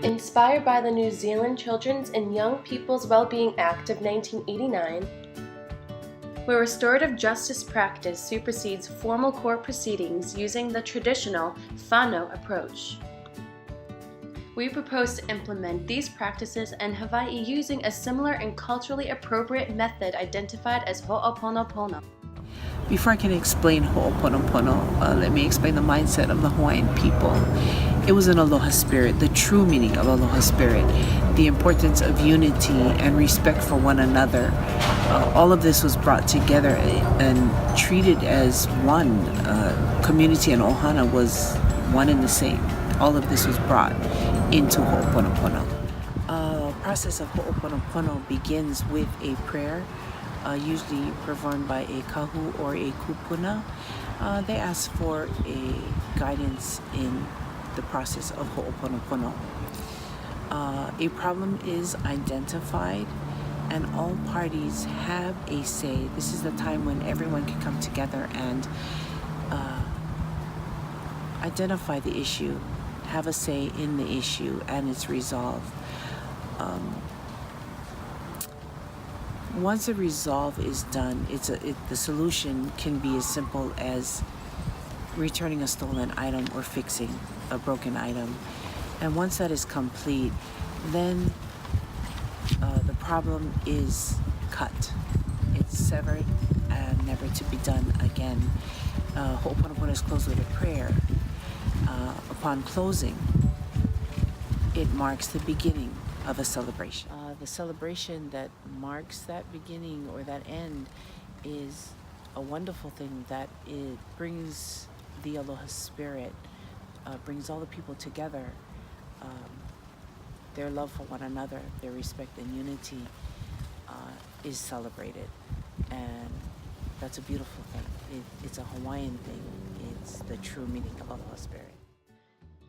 Inspired by the New Zealand Children's and Young People's Wellbeing Act of 1989, where restorative justice practice supersedes formal court proceedings using the traditional whānau approach. We propose to implement these practices in Hawaii using a similar and culturally appropriate method identified as ho'oponopono. Before I can explain ho'oponopono, let me explain the mindset of the Hawaiian people. It was an aloha spirit, the true meaning of aloha spirit, the importance of unity and respect for one another. All of this was brought together and treated as one. Community and ohana was one and the same. All of this was brought into ho'oponopono. Process of ho'oponopono begins with a prayer, usually performed by a kahu or a kupuna. They ask for a guidance in the process of ho'oponopono. A problem is identified and all parties have a say. This is the time when everyone can come together and identify the issue, have a say in the issue, and it's resolved. Once a resolve is done, the solution can be as simple as returning a stolen item or fixing a broken item. And once that is complete, then the problem is cut. It's severed and never to be done again. Ho'oponopono is closed with a prayer. Upon closing, it marks the beginning of a celebration. The celebration that marks that beginning or that end is a wonderful thing, that it brings the aloha spirit, brings all the people together. Their love for one another, their respect and unity is celebrated, and that's a beautiful thing. It's a Hawaiian thing. It's the true meaning of aloha spirit.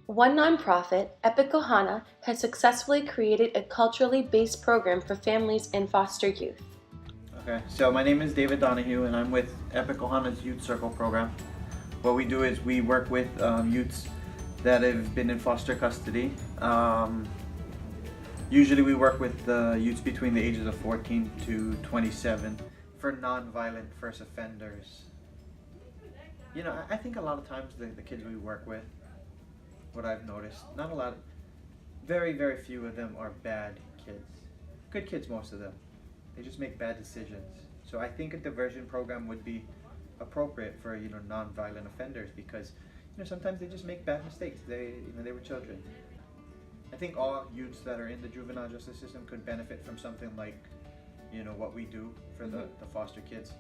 One nonprofit, Epic Ohana, has successfully created a culturally based program for families and foster youth. Okay, so my name is David Donahue and I'm with Epic Ohana's Youth Circle program. What we do is we work with youths that have been in foster custody. Usually we work with youths between the ages of 14 to 27 for non-violent first offenders. You know, I think a lot of times the kids we work with, what I've noticed, not a lot, very, very few of them are bad kids. Good kids, most of them. They just make bad decisions. So I think a diversion program would be appropriate for, you know, non-violent offenders, because, you know, sometimes they just make bad mistakes. They were children. I think all youths that are in the juvenile justice system could benefit from something like, you know, what we do for the foster kids.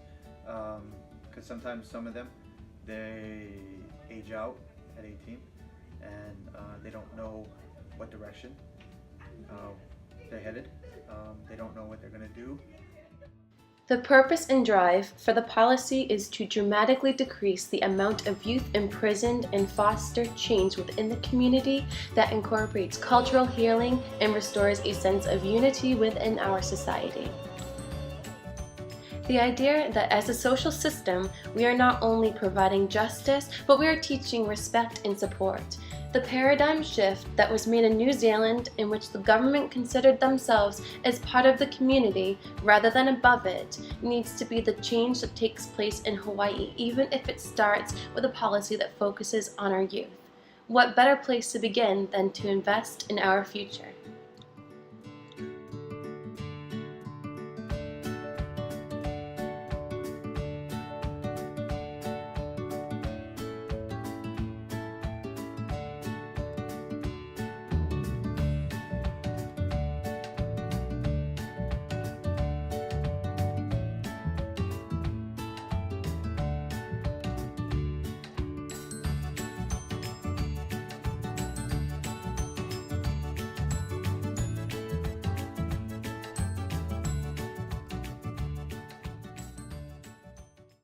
Because sometimes some of them, they age out at 18 and they don't know what direction they're headed. They don't know what they're going to do. The purpose and drive for the policy is to dramatically decrease the amount of youth imprisoned and foster change within the community that incorporates cultural healing and restores a sense of unity within our society. The idea that as a social system, we are not only providing justice, but we are teaching respect and support. The paradigm shift that was made in New Zealand, in which the government considered themselves as part of the community rather than above it, needs to be the change that takes place in Hawaii, even if it starts with a policy that focuses on our youth. What better place to begin than to invest in our future?